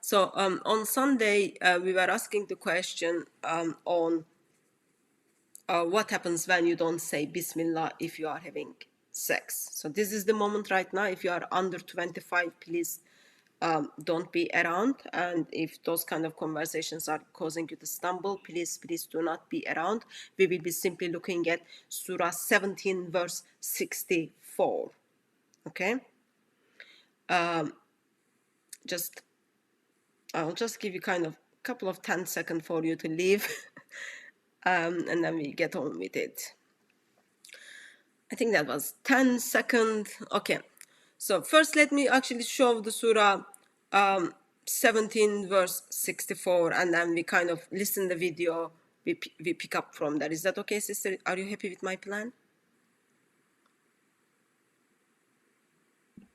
So on Sunday, we were asking the question on what happens when you don't say Bismillah if you are having sex. So this is the moment right now. If you are under 25, please don't be around. And if those kind of conversations are causing you to stumble, please do not be around. We will be simply looking at Surah 17, verse 64. Okay? I'll just give you kind of a couple of 10 seconds for you to leave. And then we get on with it. I think that was 10 seconds. Okay. So first let me actually show the Surah 17 verse 64, and then we kind of listen the video, we pick up from that. Is that okay, sister? Are you happy with my plan?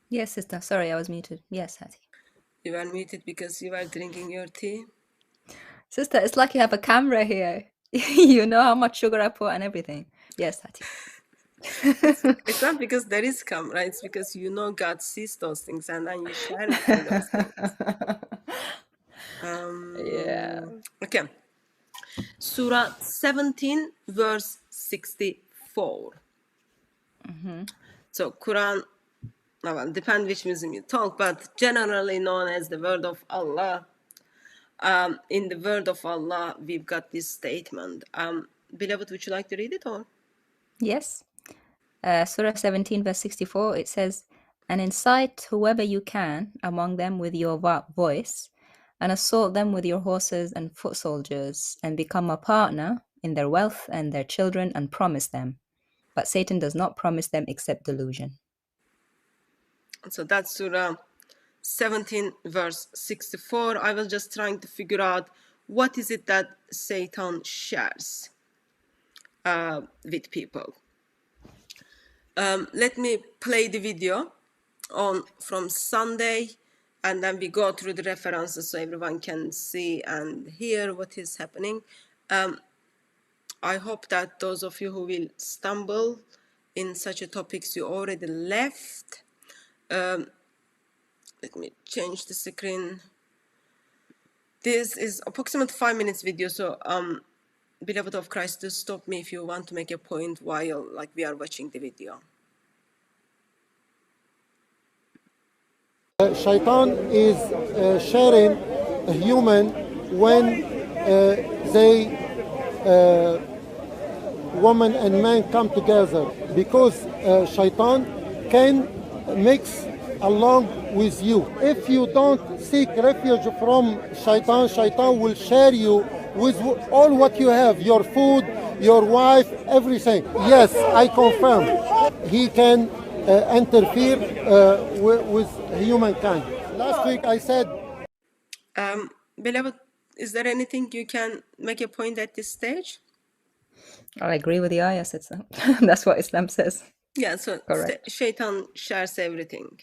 Yes, sister. Sorry, I was muted. Yes, Hati. You were muted because you were drinking your tea? Sister, it's like you have a camera here. You know how much sugar I put and everything. Yes, Hati. It's not because there is camera, it's because you know God sees those things and then you share with me those things. Yeah. Okay. Surah 17 verse 64. So Quran, well, depends which Muslim you talk, but generally known as the word of Allah. In the word of Allah, we've got this statement. Beloved, would you like to read it or? Yes. Surah 17 verse 64, it says, "And incite whoever you can among them with your voice, and assault them with your horses and foot soldiers, and become a partner in their wealth and their children, and promise them. But Satan does not promise them except delusion." So that's Surah 17 verse 64. I was just trying to figure out what is it that Satan shares with people. Let me play the video from Sunday, and then we go through the references so everyone can see and hear what is happening. I hope that those of you who will stumble in such a topics, you already left. Let me change the screen. This is approximately 5 minutes video, so beloved of Christ, do stop me if you want to make a point while we are watching the video. Shaitan is sharing a human when woman and man come together, because Shaitan can mix along with you. If you don't seek refuge from Shaitan, Shaitan will share you with all what you have, your food, your wife, everything. Yes, I confirm. He can interfere with humankind. Last week I said... Beloved, is there anything you can make a point at this stage? I agree with the ayah. That's what Islam says. Yeah, so correct. Shaitan shares everything.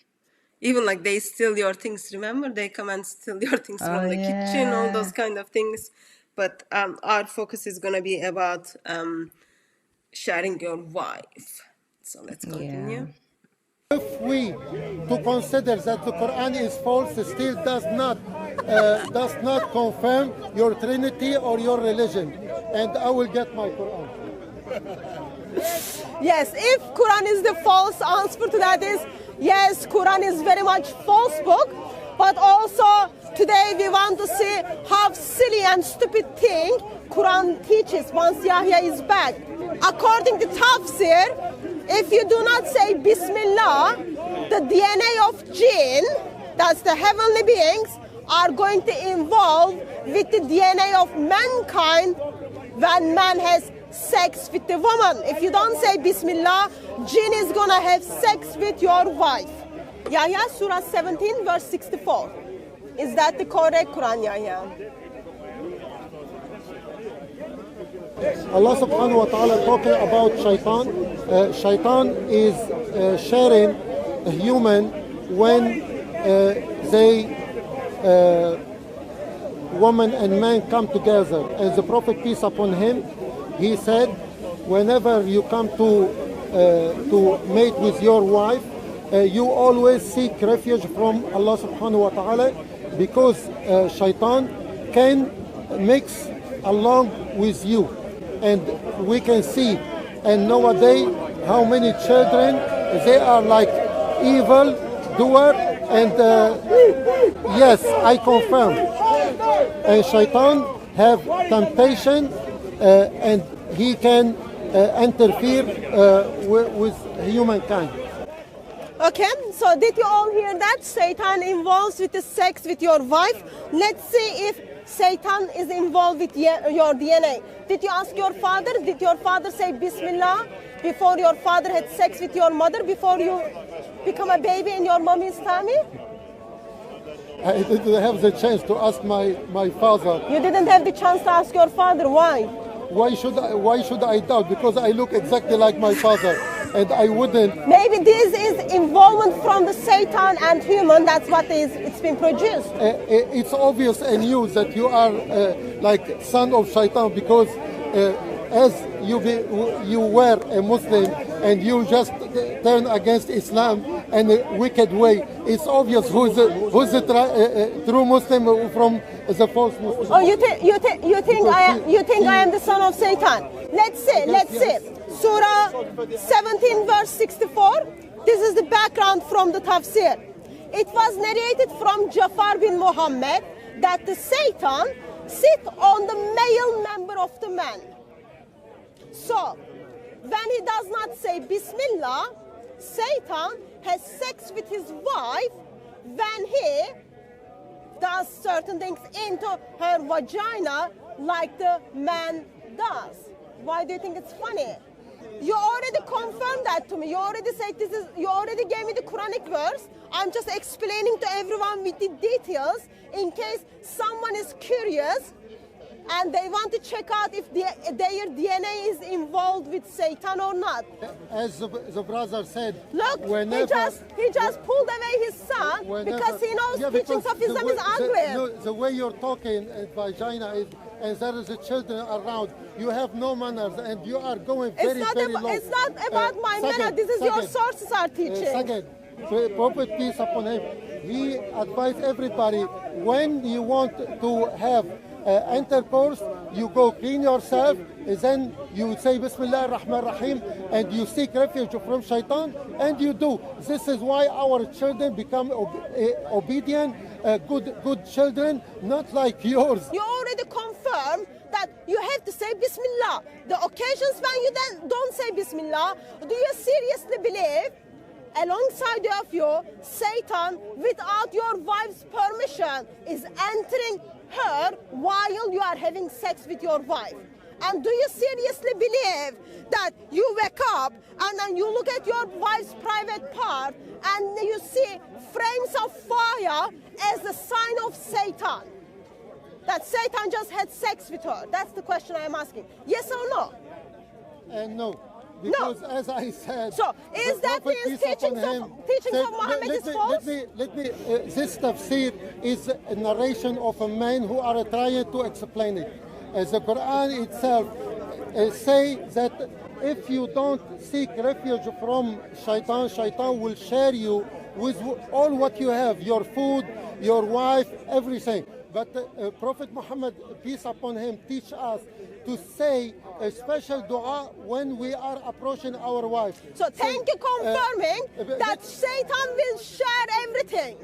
Even they steal your things, remember? They come and steal your things from the kitchen, all those kind of things. But our focus is going to be about sharing your wife. So let's continue. Yeah. If we to consider that the Quran is false, it still does not confirm your Trinity or your religion. And I will get my Quran. Yes, if Quran is the false answer to that is, yes, Quran is very much false book, but also today we want to see how silly and stupid thing Quran teaches once Yahya is back. According to Tafsir, if you do not say Bismillah, the DNA of jinn, that's the heavenly beings, are going to involve with the DNA of mankind when man has sex with the woman. If you don't say Bismillah, jinn is going to have sex with your wife. Yahya, Surah 17, verse 64. Is that the correct Quran, Yahya? Allah subhanahu wa ta'ala talking about Shaitan. Shaitan is sharing a human when woman and man come together. As the Prophet, peace upon him, he said, whenever you come to mate with your wife, you always seek refuge from Allah subhanahu wa ta'ala. because shaitan can mix along with you. And we can see, and nowadays, how many children, they are like evil doer, and yes, I confirm. And shaitan have temptation, and he can interfere with humankind. Okay, so did you all hear that? Satan involves with the sex with your wife. Let's see if Satan is involved with your DNA. Did you ask your father? Did your father say Bismillah before your father had sex with your mother, before you become a baby in your mommy's tummy? I didn't have the chance to ask my father. You didn't have the chance to ask your father. Why? Why should I doubt? Because I look exactly like my father, and I wouldn't. Maybe this is involvement from the Satan and human. That's what it's been produced. It's obvious and you that you are like son of shaitan, because as you were a Muslim and you just turn against Islam and a wicked way. It's obvious who's the true Muslim from the false Muslim. Oh, you think I am the son of Satan? Let's see. Surah 17 verse 64. This is the background from the tafsir. It was narrated from Jafar bin Muhammad that the Satan sit on the male member of the man. So, when he does not say Bismillah, Satan has sex with his wife when he does certain things into her vagina like the man does. Why do you think it's funny? You already confirmed that to me. You already said you already gave me the Quranic verse. I'm just explaining to everyone with the details in case someone is curious and they want to check out if their DNA is involved with Satan or not. As the brother said, look, he just pulled away his son because he knows teachings of Islam is ugly. The way you're talking, vagina is, and there is a children around, you have no manners, and you are going very low. It's not about my manner. This is your sources are teaching. Second, Prophet peace upon him, he advised everybody, when you want to have intercourse, you go clean yourself, and then you say Bismillah ar-Rahman ar-Rahim, and you seek refuge from shaitan, and you do. This is why our children become obedient, good children, not like yours. You already confirmed that you have to say Bismillah. The occasions when you then don't say Bismillah, do you seriously believe alongside of you, Satan, without your wife's permission, is entering her while you are having sex with your wife? And do you seriously believe that you wake up and then you look at your wife's private part and you see flames of fire as a sign of Satan? That Satan just had sex with her? That's the question I am asking. Yes or no? No. Because as I said, so is that his teachings of Muhammad is false? Let me this tafsir is a narration of a man who are trying to explain it. As the Quran itself say that if you don't seek refuge from shaitan, shaitan will share you with all what you have, your food, your wife, everything. But Prophet Muhammad, peace upon him, teach us to say a special dua when we are approaching our wife. So thank you confirming that Satan will share everything.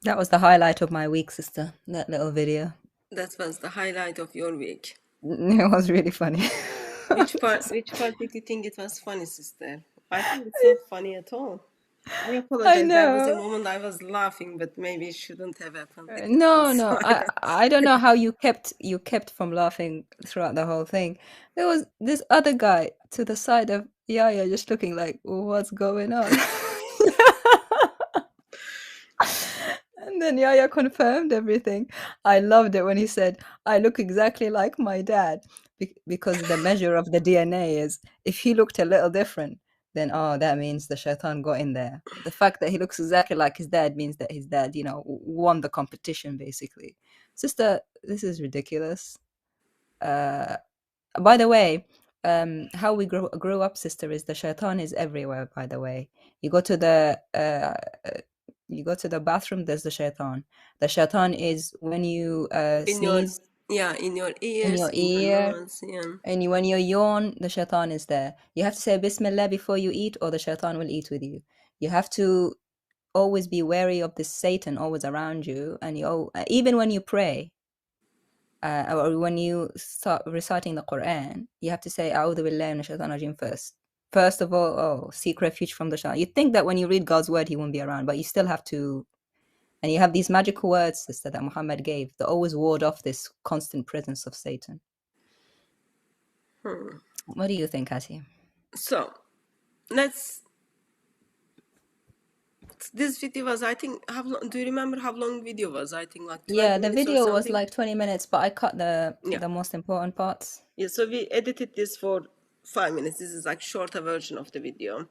That was the highlight of my week, sister, that little video. That was the highlight of your week. It was really funny. Which part did you think it was funny, sister? I think it's not funny at all. I apologize. I know. There was a moment I was laughing, but maybe it shouldn't have happened. No. I don't know how you kept from laughing throughout the whole thing. There was this other guy to the side of Yaya just looking like, what's going on? And then Yaya confirmed everything. I loved it when he said, I look exactly like my dad, because the measure of the DNA is if he looked a little different, then that means the shaitan got in there. The fact that he looks exactly like his dad means that his dad, won the competition, basically. Sister, this is ridiculous. By the way, how we grew up, sister, is the shaitan is everywhere. By the way, you go to the bathroom, there's the shaitan. The shaitan is when you In your sneeze, in your in ears, your in your ear, nose, yeah. and when you yawn, the shaitan is there. You have to say Bismillah before you eat, or the shaitan will eat with you. You have to always be wary of this Satan always around you, and even when you pray, or when you start reciting the Quran, you have to say A'udhu billahi minash shaitanir rajim first. First of all, seek refuge from the shaitan. You think that when you read God's word, he won't be around, but you still have to. And you have these magical words, sister, that Muhammad gave that always ward off this constant presence of Satan. What do you think, Asi? So this video was, I think, do you remember how long video was? I think like 20 Yeah, the minutes or video was something. like 20 minutes, but I cut the most important parts. Yeah, so we edited this for 5 minutes. This is like shorter version of the video.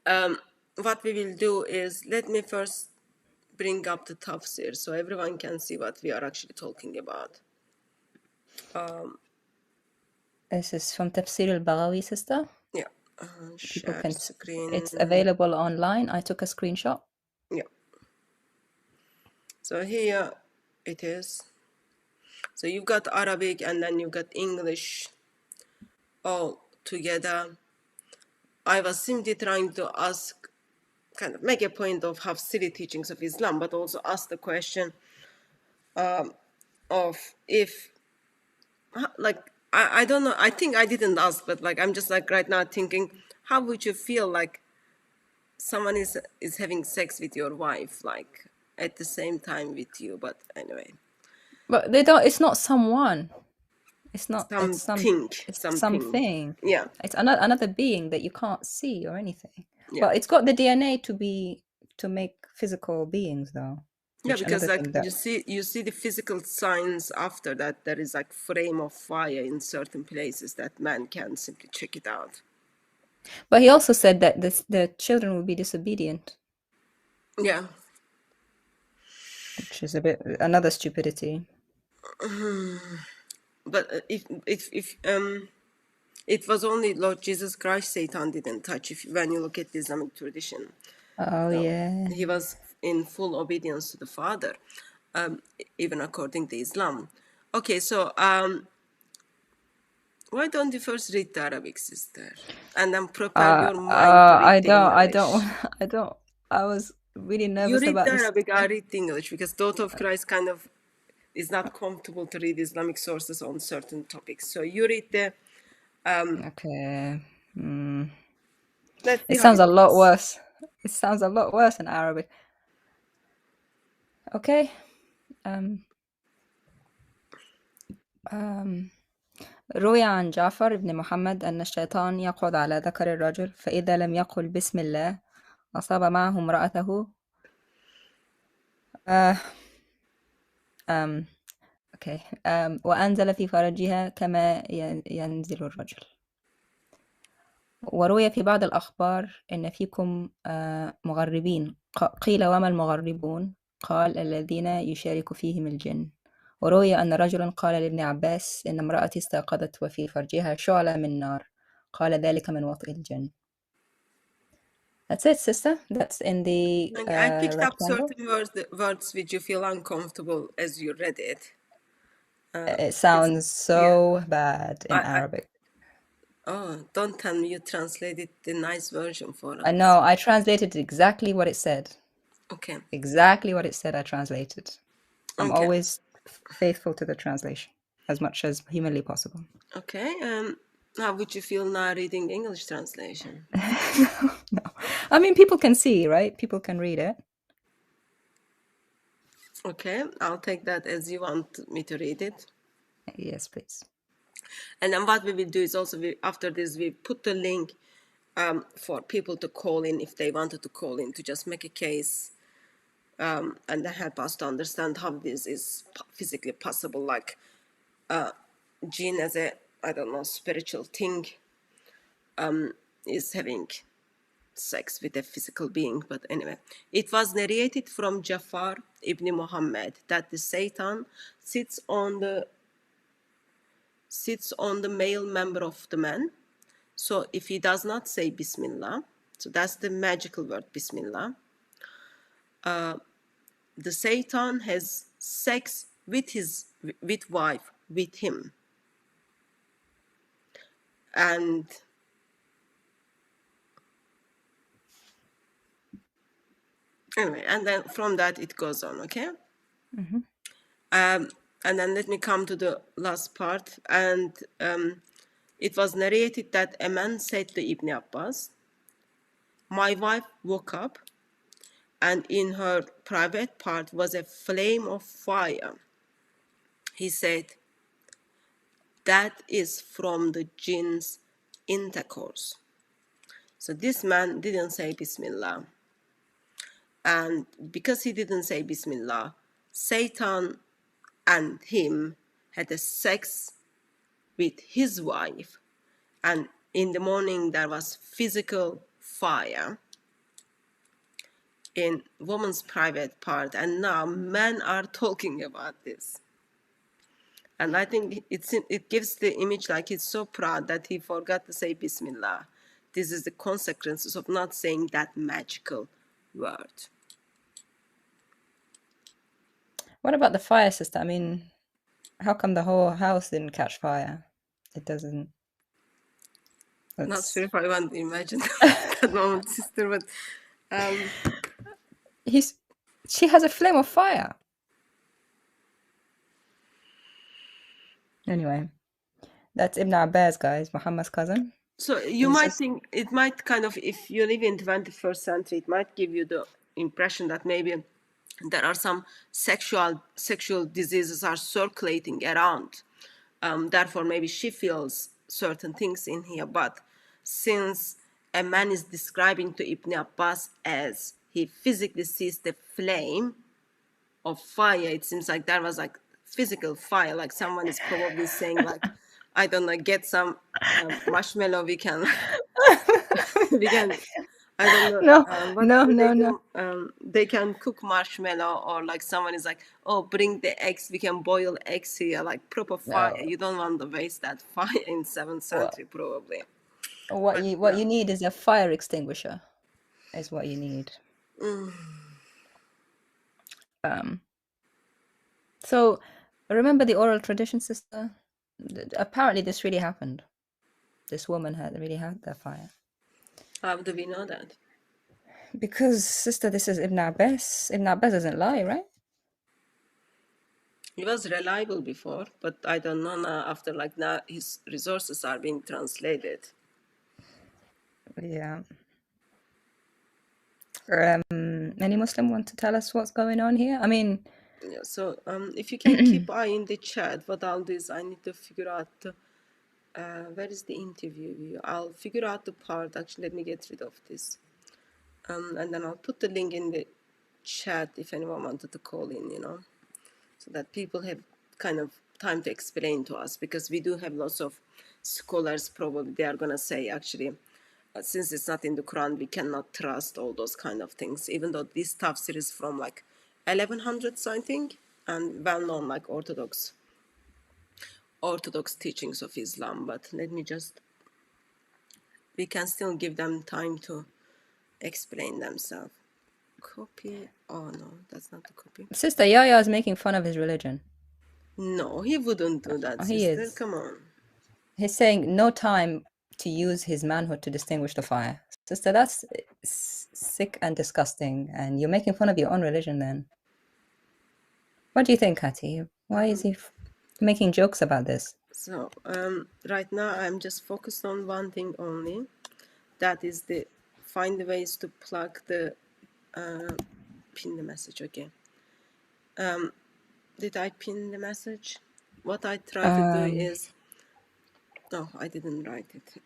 What we will do is, let me first bring up the tafsir so everyone can see what we are actually talking about. This is from Tafsir al-Baghawi, sister. Yeah, People share can screen. It's available online. I took a screenshot. Yeah. So here it is. So you've got Arabic and then you've got English all together. I was simply trying to ask, kind of make a point of how silly teachings of Islam, but also ask the question of if, like, I don't know, I think I didn't ask, but like, I'm just like right now thinking, how would you feel like someone is having sex with your wife, like at the same time with you? But anyway. But they don't, it's not someone. It's not, it's something. Yeah. It's another being that you can't see or anything. Yeah. But it's got the DNA to make physical beings though. Yeah, because like you see the physical signs after that. There is like flame of fire in certain places that man can simply check it out. But he also said that the children will be disobedient. Yeah. Which is another stupidity. But if it was only Lord Jesus Christ Satan didn't touch, when you look at the Islamic tradition. Oh, yeah. He was in full obedience to the Father, even according to Islam. Okay, so why don't you first read the Arabic, sister, and then prepare your mind to read I don't. I was really nervous about this. You read the Arabic, I read the English, because Daughter of Christ kind of is not comfortable to read Islamic sources on certain topics. So you read the... okay. It sounds a lot worse. It sounds a lot worse in Arabic. Okay. روي عن جعفر بن محمد أن الشيطان يقعد على ذكر الرجل فإذا لم يقل بسم الله أصاب معه امرأته. Okay. وأنزل في فرجها كما ينزل الرجل. وروي في بعض الأخبار إن فيكم مغربين قيل وما المغربون قال الذين يشارك فيهم الجن. وروي أن رجلا قال لابن عباس إن امرأتي استيقظت وفي فرجها شعلة من نار قال ذلك من وطئ الجن. That's it, sister. That's in the I picked up certain words which you feel uncomfortable as you read it. It sounds so bad in Arabic. Don't tell me you translated the nice version for us. I know. I translated exactly what it said. Okay. Exactly what it said, I translated. I'm always faithful to the translation as much as humanly possible. Okay. How would you feel now reading English translation? No. I mean, people can see, right? People can read it. Okay. I'll take that as you want me to read it. Yes, please. And then what we will do is also, after this, we put the link for people to call in if they wanted to call in to just make a case and help us to understand how this is physically possible, like jinn as a, I don't know, spiritual thing is having sex with a physical being. But anyway, it was narrated from Jafar ibn Muhammad that the Satan sits on the sits on the male member of the man. So if he does not say Bismillah, so that's the magical word Bismillah, the Satan has sex with his wife, with him. And anyway, and then from that it goes on, okay? And then let me come to the last part. And it was narrated that a man said to Ibn Abbas, my wife woke up and in her private part was a flame of fire. He said, that is from the jinn's intercourse. So this man didn't say Bismillah. And because he didn't say Bismillah, Satan and him had a sex with his wife. And in the morning there was physical fire in woman's private part. And now men are talking about this. And I think it gives the image like he's so proud that he forgot to say Bismillah. This is the consequences of not saying that magical word. What about the fire, sister? I mean, how come the whole house didn't catch fire? It doesn't. Not sure if I want to imagine that moment, sister, but she has a flame of fire. Anyway, that's Ibn Abbas, guys, Muhammad's cousin. So you might think it might kind of, if you live in 21st century, it might give you the impression that maybe there are some sexual diseases are circulating around. Therefore, maybe she feels certain things in here. But since a man is describing to Ibn Abbas as he physically sees the flame of fire, it seems like there was like physical fire, like someone is probably saying like, I don't know, get some marshmallow, we can I don't know. No. They can cook marshmallow, or like someone is like, oh, bring the eggs, we can boil eggs here, like proper fire. You don't want to waste that fire in 7th century, probably. What you need is a fire extinguisher, is what you need. So remember the oral tradition, sister? Apparently this really happened. This woman really had that fire. How do we know that? Because, sister, this is Ibn Abbas. Ibn Abbas doesn't lie, right? He was reliable before, but I don't know now, after like now his resources are being translated. Yeah. Any Muslim want to tell us what's going on here? I mean... Yeah, so if you can keep eye in the chat, what I'll do is I need to figure out... where is the interview? I'll figure out the part. Actually, let me get rid of this. And then I'll put the link in the chat if anyone wanted to call in, so that people have kind of time to explain to us, because we do have lots of scholars, probably they are going to say, actually, since it's not in the Quran, we cannot trust all those kind of things, even though this tafsir is from like 1100s, I think, and well-known like Orthodox teachings of Islam. But let me just, we can still give them time to explain themselves. Copy. Oh no, that's not the copy. Sister Yahya is making fun of his religion. No, he wouldn't do that, sister. He is. Come on. He's saying no time to use his manhood to distinguish the fire. Sister, that's sick and disgusting, and you're making fun of your own religion then. What do you think, Hati? Why is he making jokes about this? So right now I'm just focused on one thing only. That is the find the ways to plug the pin the message. Okay. Did I pin the message? What I try to do is, no, I didn't write it.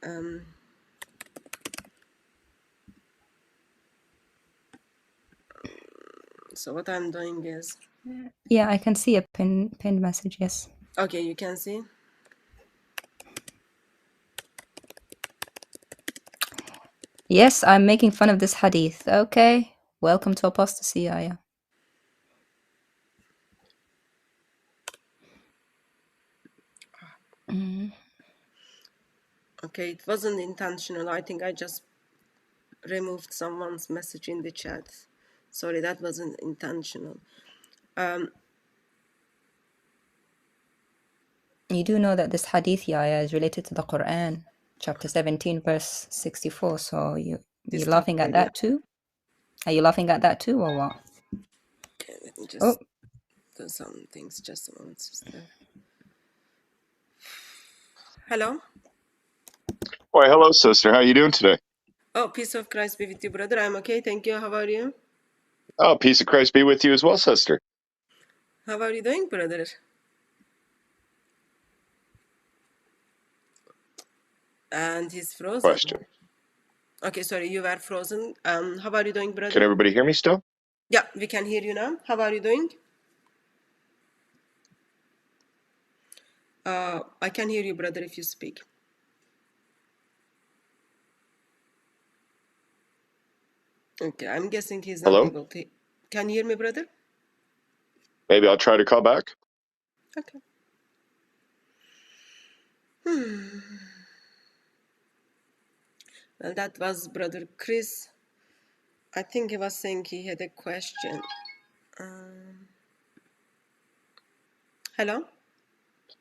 So what I'm doing is, yeah, I can see a pinned message. Yes. Okay, you can see. Yes, I'm making fun of this hadith. Okay, welcome to apostasy, Aya. Okay, it wasn't intentional. I think I just removed someone's message in the chat. Sorry, that wasn't intentional. You do know that this hadith ayah is related to the Quran, chapter 17, verse 64. So you're This laughing at chapter, yeah. that too? Are you laughing at that too, or what? Okay, let me Oh, just do some things. Just a moment, sister. Hello. Why, hello, sister. How you doing today? Oh, peace of Christ be with you, brother. I'm okay, thank you. How are you? Oh, peace of Christ be with you as well, sister. How are you doing, brother? And he's frozen. Question. Okay, sorry, you were frozen. How are you doing, Can brother? everybody hear me still? Yeah, we can hear you now. How are you doing? I can hear you, brother, if you speak. Okay, I'm guessing he's not Hello? able to. Can you hear me, brother? Maybe I'll try to call back. Okay. Well, that was brother Chris. I think he was saying he had a question. Hello,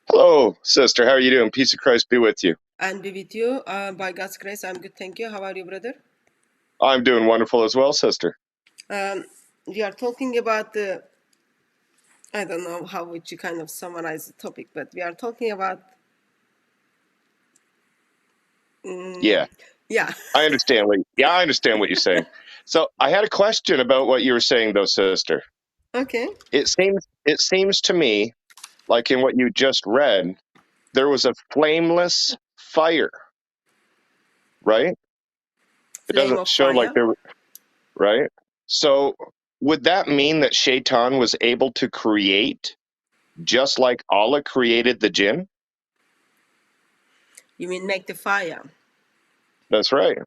Hello, sister. How are you doing? Peace of Christ be with you. and be with you. By God's grace, I'm good. Thank you. How are you, brother? I'm doing wonderful as well, sister. We are talking about the. I don't know how would you kind of summarize the topic, but we are talking about. Yeah, Yeah. I understand I understand what you're saying. So I had a question about what you were saying, though, sister. Okay. It seems to me like in what you just read, there was a flameless fire, right? It Flame doesn't of show like fire. there, right? So would that mean that Shaitan was able to create just like Allah created the jinn? You mean make the fire? That's right.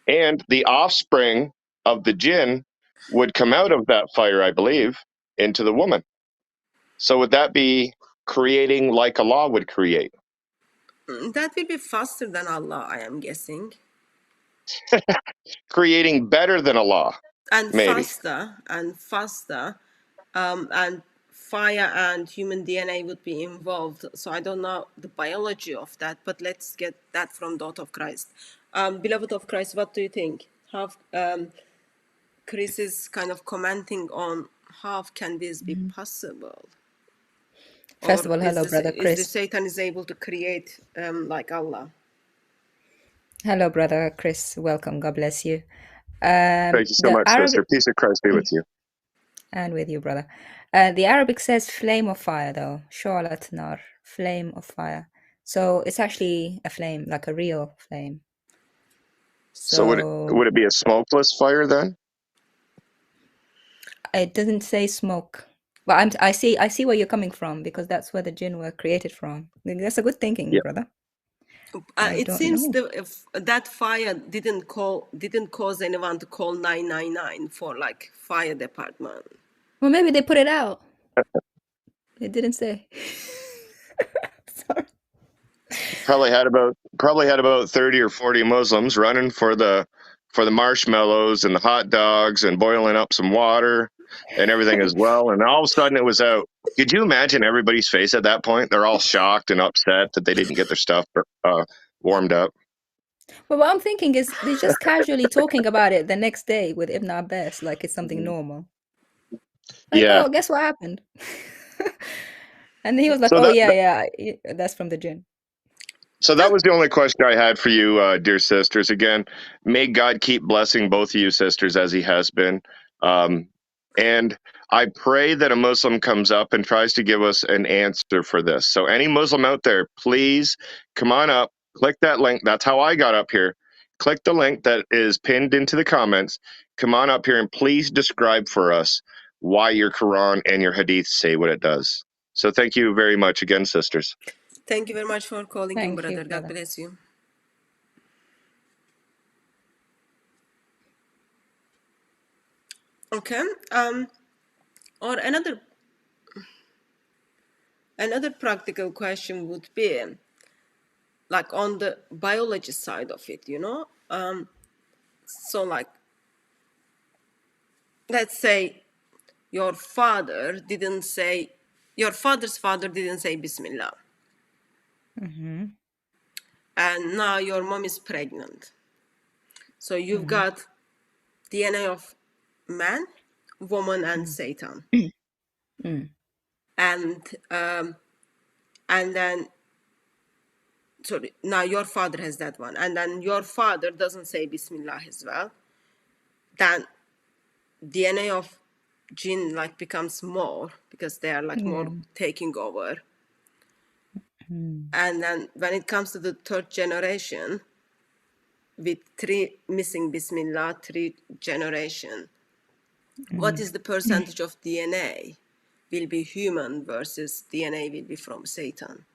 And the offspring of the jinn would come out of that fire, I believe, into the woman. So would that be creating like Allah would create? That will be faster than Allah, I am guessing. Creating better than Allah, And maybe. faster and faster. And fire and human DNA would be involved. So I don't know the biology of that, but let's get that from the thought of Christ. Beloved of Christ, what do you think? How Chris is kind of commenting on how can this be possible? first Or of all, hello, brother is the Chris. Satan is able to create like Allah? Hello, brother Chris. Welcome. God bless you. Thank you so The much, sister. Arabic, Peace of Christ be with you. and with you, brother. The Arabic says flame of fire, though. Sholat nar, flame of fire. So it's actually a flame, like a real flame. So would it be a smokeless fire then? It doesn't say smoke. But I see where you're coming from, because that's where the jinn were created from. That's a good thinking, Yeah. brother. I It don't seems know. if that fire didn't cause anyone to call 999 for like fire department. Well, maybe they put it out. It didn't say. Sorry. Probably had about 30 or 40 Muslims running for the marshmallows and the hot dogs and boiling up some water and everything as well. And all of a sudden it was out. Could you imagine everybody's face at that point? They're all shocked and upset that they didn't get their stuff warmed up. But what I'm thinking is they're just casually talking about it the next day with Ibn Abbas, like it's something normal. Like, Yeah. oh, guess what happened? And he was like, So oh, that yeah, that's from the jinn. So that was the only question I had for you, dear sisters. Again, may God keep blessing both of you sisters as he has been. And I pray that a Muslim comes up and tries to give us an answer for this. So any Muslim out there, please come on up, click that link. That's how I got up here. Click the link that is pinned into the comments. Come on up here and please describe for us why your Quran and your Hadith say what it does. So thank you very much again, sisters. Thank you very much for calling in, Thank you, brother. God brother. bless you. Okay. Or another Another practical question would be, like on the biology side of it, so like, let's say your father's father didn't say Bismillah. And now your mom is pregnant. So you've got DNA of man, woman, and Satan. And then, sorry, now your father has that one. And then your father doesn't say Bismillah as well. Then DNA of jinn like becomes more, because they are like more taking over. And then when it comes to the third generation, with 3 missing Bismillah, 3 generation, what is the percentage of DNA will be human versus DNA will be from Satan?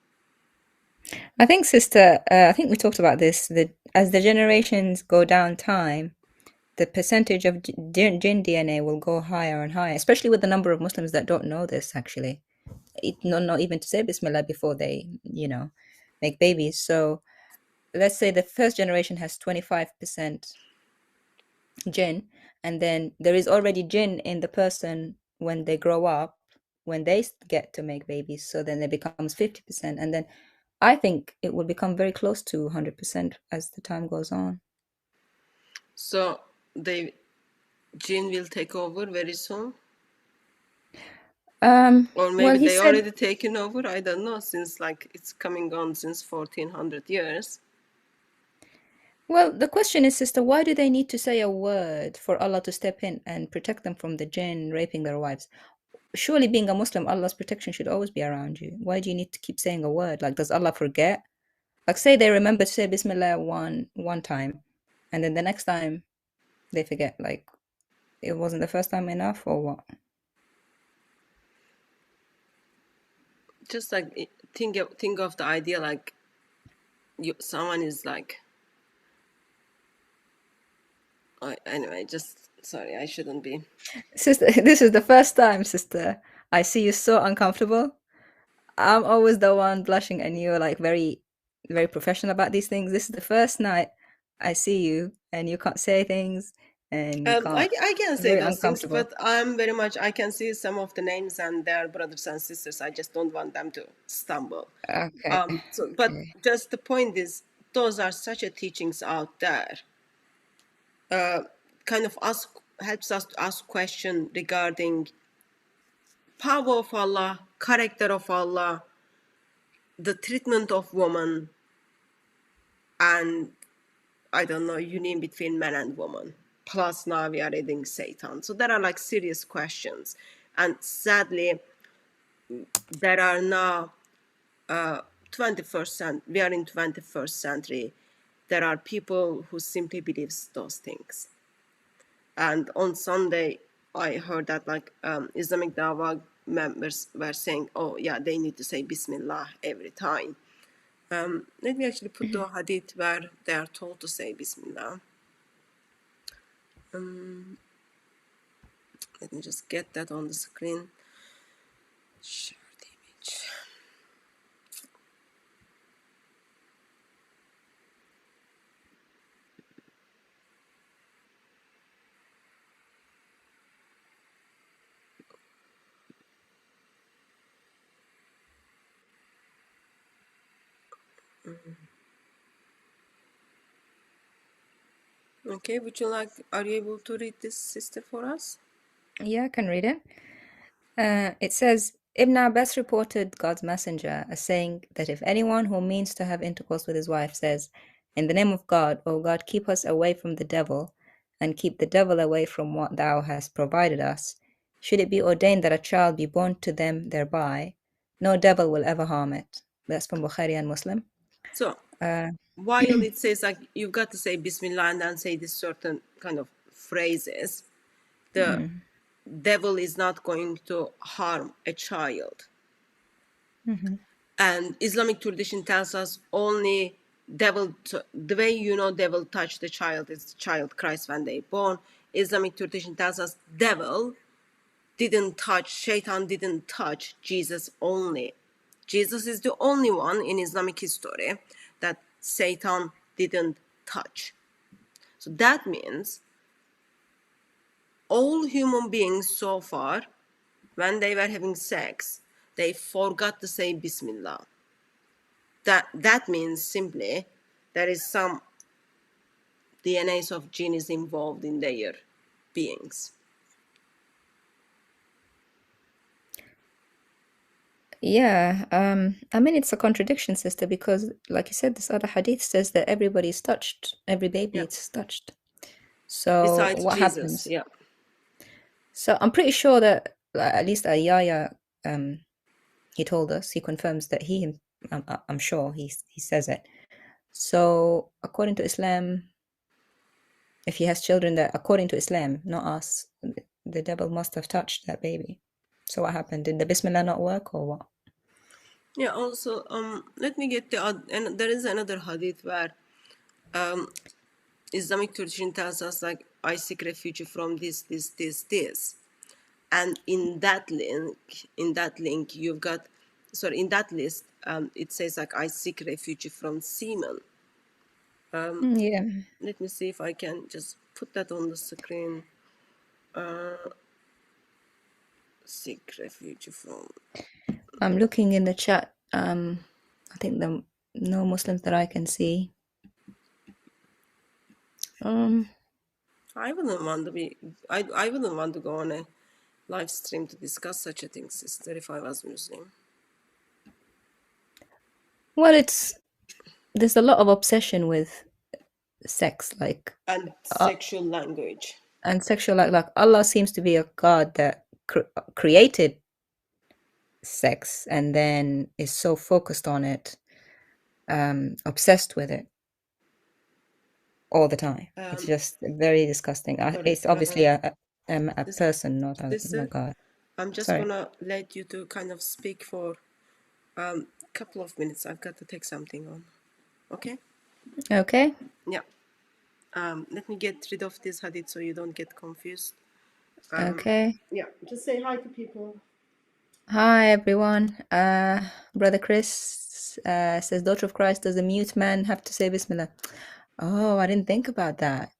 I think, sister, I think we talked about this, that as the generations go down time, the percentage of jinn DNA will go higher and higher, especially with the number of Muslims that don't know this, actually. Not even to say Bismillah before they, make babies. So let's say the first generation has 25% jinn, and then there is already jinn in the person when they grow up, when they get to make babies. So then it becomes 50%. And then I think it will become very close to 100% as the time goes on. So the jinn will take over very soon? Or maybe they already taken over? I don't know, since like it's coming on since 1400 years. Well, the question is, sister, why do they need to say a word for Allah to step in and protect them from the jinn raping their wives? Surely, being a Muslim, Allah's protection should always be around you. Why do you need to keep saying a word? Like, does Allah forget? Like, say they remember to say Bismillah one time, and then the next time they forget. Like, it wasn't the first time enough, or what? Just like think of the idea, like someone is like, anyway, just sorry, I shouldn't be. Sister, this is the first time, sister, I see you so uncomfortable. I'm always the one blushing, and you're like very, very professional about these things. This is the first night I see you, and you can't say things, and you can't. I can say very those things, uncomfortable. but I can see some of the names and their brothers and sisters. I just don't want them to stumble. Okay. But just the point is, those are such a teachings out there. Kind of helps us to ask question regarding power of Allah, character of Allah, the treatment of woman, and I don't know, union between man and woman. Plus now we are adding Satan. So there are like serious questions. And sadly, there are now 21st century, we are in 21st century. There are people who simply believes those things. And on Sunday, I heard that like Islamic Dawah members were saying, oh yeah, they need to say Bismillah every time. Let me actually put the hadith where they are told to say Bismillah. Let me just get that on the screen. Share the image. Okay, are you able to read this, sister, for us? Yeah, I can read it. It says, Ibn Abbas reported God's messenger as saying that if anyone who means to have intercourse with his wife says, in the name of God, O God, keep us away from the devil, and keep the devil away from what thou hast provided us, should it be ordained that a child be born to them thereby, no devil will ever harm it. That's from Bukhari and Muslim. So, while it says like you've got to say Bismillah and then say this certain kind of phrases, the devil is not going to harm a child. And Islamic tradition tells us only the way devil touched the child is the child cries when they born. Islamic tradition tells us Shaitan didn't touch Jesus only Jesus is the only one in Islamic history that Satan didn't touch. So that means all human beings so far, when they were having sex, they forgot to say Bismillah. That means simply there is some DNAs of genes involved in their beings. Yeah, I mean, it's a contradiction, sister, because like you said, this other hadith says that everybody is touched, every baby Yeah. is touched. So Besides what Jesus, happens? yeah. So I'm pretty sure that at least Ayaya, he told us, he confirms that I'm sure he says it. So according to Islam, if he has children that, according to Islam, not us, the devil must have touched that baby. So what happened? Did the Bismillah not work or what? Yeah, also, let me get and there is another hadith where Islamic tradition tells us, like, I seek refuge from this. And in that link, you've got, sorry, in that list, it says, like, I seek refuge from semen. Yeah. Let me see if I can just put that on the screen. Seek refuge from. I'm looking in the chat. I think no Muslims that I can see. I wouldn't want to be. I wouldn't want to go on a live stream to discuss such a thing, sister, if I was Muslim. Well, there's a lot of obsession with sex, like And sexual language. and sexual, like Allah seems to be a God that created sex and then is so focused on it, obsessed with it all the time. It's just very disgusting. It's obviously a person, not a God. I'm just Sorry. gonna let you to kind of speak for a couple of minutes. I've got to take something on. Okay? Okay. Yeah. Let me get rid of this hadith so you don't get confused. Okay. Yeah. Just say hi to people. Hi everyone. Brother Chris says, Daughter of Christ, does a mute man have to say Bismillah? Oh, I didn't think about that.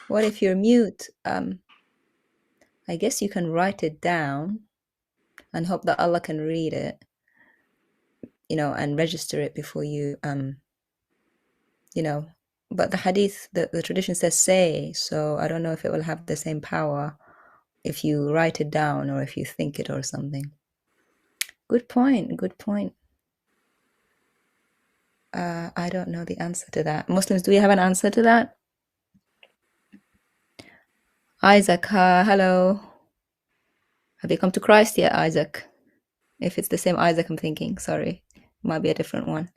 What if you're mute? I guess you can write it down and hope that Allah can read it, and register it before you, but the hadith, the tradition says say, so I don't know if it will have the same power if you write it down or if you think it or something. Good point. I don't know the answer to that. Muslims, do we have an answer to that? Isaac, hello. Have you come to Christ yet, Isaac? If it's the same Isaac I'm thinking, sorry. Might be a different one.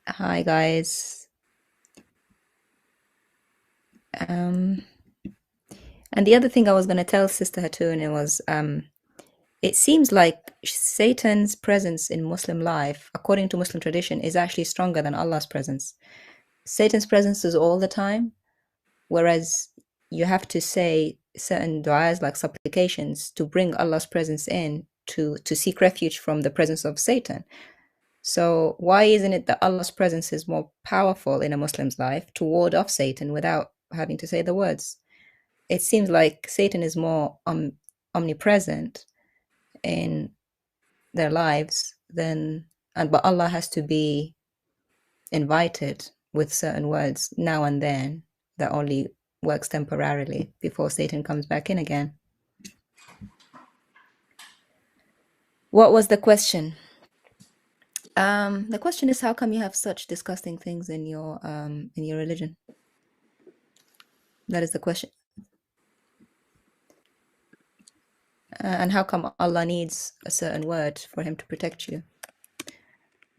Hi, guys. And the other thing I was going to tell Sister Hatun was, it seems like Satan's presence in Muslim life, according to Muslim tradition, is actually stronger than Allah's presence. Satan's presence is all the time, whereas you have to say certain du'as like supplications to bring Allah's presence in, to seek refuge from the presence of Satan. So why isn't it that Allah's presence is more powerful in a Muslim's life to ward off Satan without having to say the words? It seems like Satan is more omnipresent in their lives but Allah has to be invited with certain words now and then that only works temporarily before Satan comes back in again. What was the question? The question is, how come you have such disgusting things in your religion? That is the question. And how come Allah needs a certain word for him to protect you?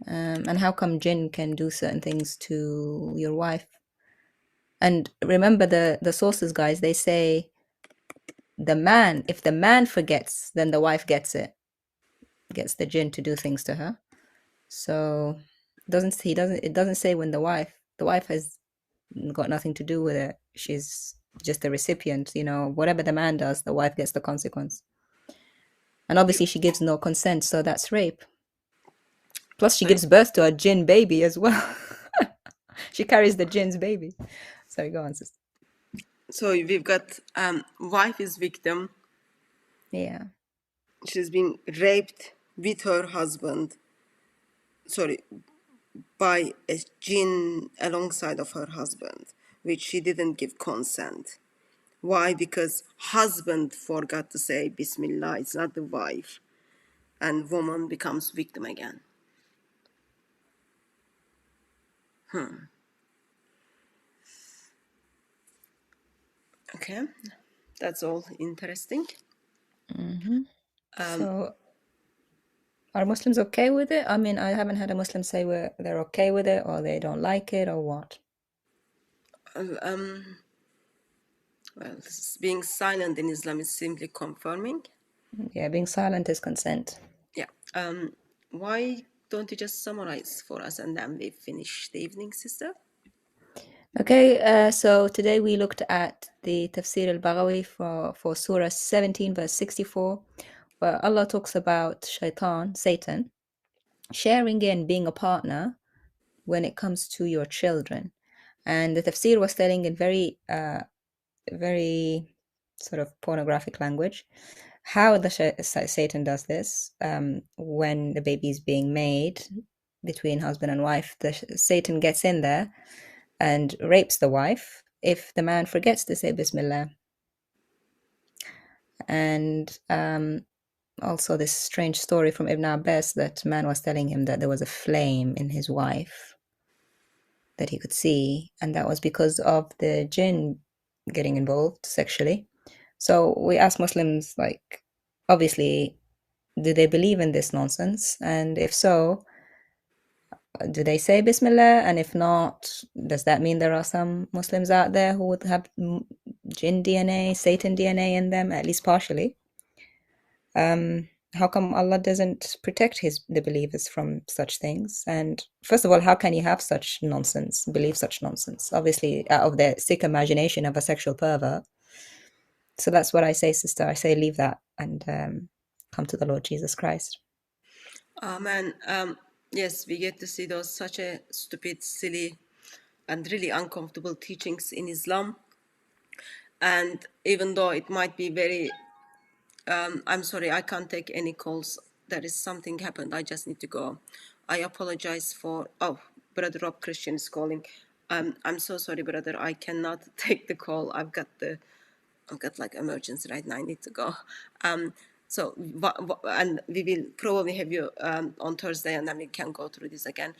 And how come jinn can do certain things to your wife? And remember the sources, guys, they say if the man forgets, then the wife gets the jinn to do things to her. So it doesn't say when the wife has got nothing to do with it. She's just a recipient, whatever the man does, the wife gets the consequence. And obviously she gives no consent, so that's rape. Plus she gives birth to a jinn baby as well. She carries the jinn's baby. Sorry, go on, sister. So we've got wife is victim. Yeah. She's been raped with her husband. Sorry, by a jinn alongside of her husband, which she didn't give consent. Why? Because husband forgot to say Bismillah. It's not the wife, and woman becomes victim again. Okay, that's all interesting. So are Muslims okay with it? I mean, I haven't had a Muslim say they're okay with it or they don't like it or what. Well, being silent in Islam is simply confirming. Yeah, being silent is consent. Yeah. Why don't you just summarize for us and then we finish the evening, sister? Okay, so today we looked at the Tafsir al-Baghawi for Surah 17, verse 64, where Allah talks about Shaitan, Satan, sharing in being a partner when it comes to your children. And the Tafsir was telling in very sort of pornographic language how the Satan does this. When the baby is being made between husband and wife, the Satan gets in there and rapes the wife if the man forgets to say Bismillah. And also this strange story from Ibn Abbas that man was telling him that there was a flame in his wife that he could see, and that was because of the jinn getting involved sexually. So we ask Muslims, like, obviously, do they believe in this nonsense? And if so, do they say Bismillah? And if not, does that mean there are some Muslims out there who would have jinn DNA, Satan DNA in them, at least partially? How come Allah doesn't protect the believers from such things? And first of all, how can you have such nonsense, believe such nonsense? Obviously, out of the sick imagination of a sexual pervert. So that's what I say, sister. I say leave that and come to the Lord Jesus Christ. Amen. Yes, we get to see those such a stupid, silly, and really uncomfortable teachings in Islam. And even though it might be very, I'm sorry, I can't take any calls. There is something happened. I just need to go. I apologize for. Oh, Brother Rob Christian is calling. I'm so sorry, brother. I cannot take the call. I've got like emergency right now. I need to go. So and we will probably have you on Thursday, and then we can go through this again.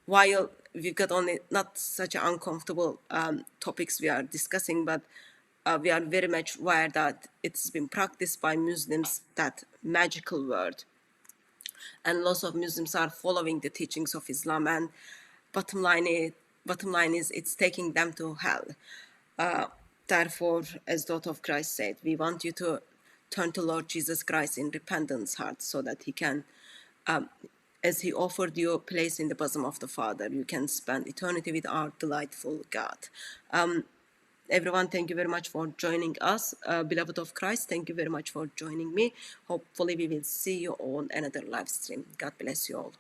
While we've got only not such uncomfortable topics we are discussing, but we are very much aware that it's been practiced by Muslims, that magical word, and lots of Muslims are following the teachings of Islam, and bottom line is it's taking them to hell. Therefore, as daughter of Christ said, we want you to turn to Lord Jesus Christ in repentance heart, so that he can, as he offered you a place in the bosom of the Father, you can spend eternity with our delightful God. Everyone, thank you very much for joining us. Beloved of Christ, thank you very much for joining me. Hopefully we will see you on another live stream. God bless you all.